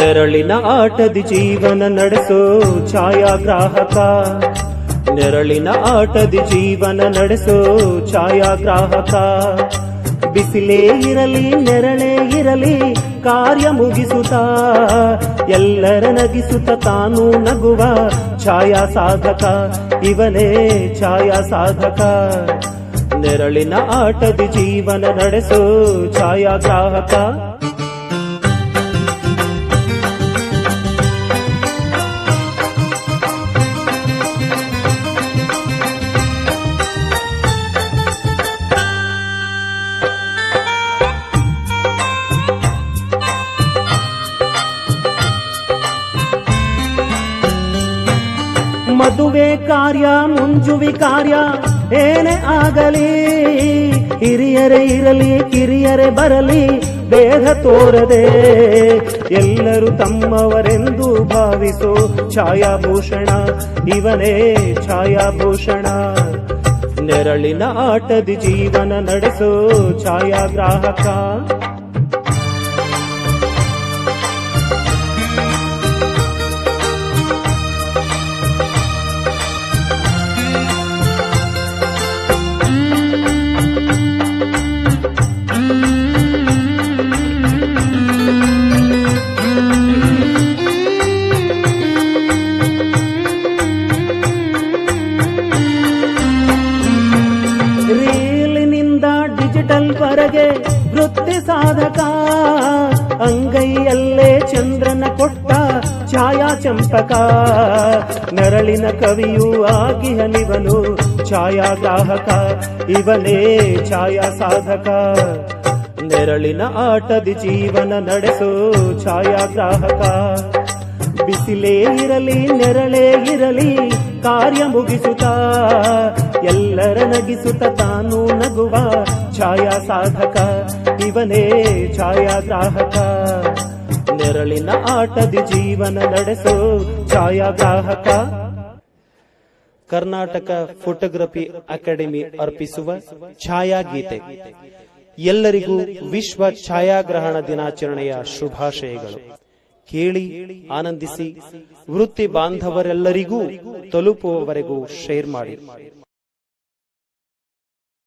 ನೆರಳಿನ ಆಟದಿ ಜೀವನ ನಡೆಸೋ ಛಾಯಾಗ್ರಾಹಕ, ನೆರಳಿನ ಆಟದಿ ಜೀವನ ನಡೆಸೋ ಛಾಯಾಗ್ರಾಹಕ. ಬಿಸಿಲೇ ಇರಲಿ ನೆರಳೇ ಇರಲಿ ಕಾರ್ಯ ಮುಗಿಸುತ್ತ, ಎಲ್ಲರ ನಗಿಸುತ್ತ ತಾನು ನಗುವ ಛಾಯಾ ಸಾಧಕ, ಇವನೇ ಛಾಯಾ ಸಾಧಕ. ನೆರಳಿನ ಆಟದಿ ಜೀವನ ನಡೆಸೋ ಛಾಯಾಗ್ರಾಹಕ. ಮದುವೆ ಕಾರ್ಯ ಮುಂಜುವಿ ಕಾರ್ಯ ಏನೇ ಆಗಲಿ, ಹಿರಿಯರೇ ಇರಲಿ ಕಿರಿಯರೇ ಬರಲಿ ಭೇದ ತೋರದೆ, ಎಲ್ಲರೂ ತಮ್ಮವರೆಂದು ಭಾವಿಸೋ ಛಾಯಾಭೂಷಣ, ಇವನೇ ಛಾಯಾಭೂಷಣ. ನೆರಳಿನ ಆಟದಿ ಜೀವನ ನಡೆಸೋ ಛಾಯಾಗ್ರಾಹಕ. ಡಿಜಿಟಲ್ ವರೆಗೆ ವೃತ್ತಿ ಸಾಧಕ, ಅಂಗೈಯಲ್ಲೇ ಚಂದ್ರನ ಕೊಟ್ಟ ಛಾಯಾ ಚಂಪಕ. ನೆರಳಿನ ಕವಿಯೂ ಆಗಿ ಹನಿವನು ಛಾಯಾಗ್ರಾಹಕ, ಇವನೇ ಛಾಯಾ ಸಾಧಕ. ನೆರಳಿನ ಆಟದಿ ಜೀವನ ನಡೆಸೋ ಛಾಯಾಗ್ರಾಹಕ. ಬಿಸಿಲೇ ಇರಲಿ ನೆರಳೇ ಇರಲಿ ಕಾರ್ಯ ಮುಗಿಸುತ್ತ, ಎಲ್ಲರ ನಗಿಸುತ್ತ ತಾನು ನಗುವ ಛಾಯಾ ಸಾಧಕ, ಇವನೇ ಛಾಯಾಗ್ರಾಹಕ. ನೆರಳಿನ ಆಟದಿ ಜೀವನ ನಡೆಸೋ ಛಾಯಾಗ್ರಾಹಕ. ಕರ್ನಾಟಕ ಫೋಟೋಗ್ರಫಿ ಅಕಾಡೆಮಿ ಅರ್ಪಿಸುವ ಛಾಯಾಗೀತೆ. ಎಲ್ಲರಿಗೂ ವಿಶ್ವ ಛಾಯಾಗ್ರಹಣ ದಿನಾಚರಣೆಯ ಶುಭಾಶಯಗಳು. ಕೇಳಿ ಆನಂದಿಸಿ, ವೃತ್ತಿ ಬಾಂಧವರೆಲ್ಲರಿಗೂ ತಲುಪುವವರೆಗೂ ಶೇರ್ ಮಾಡಿ.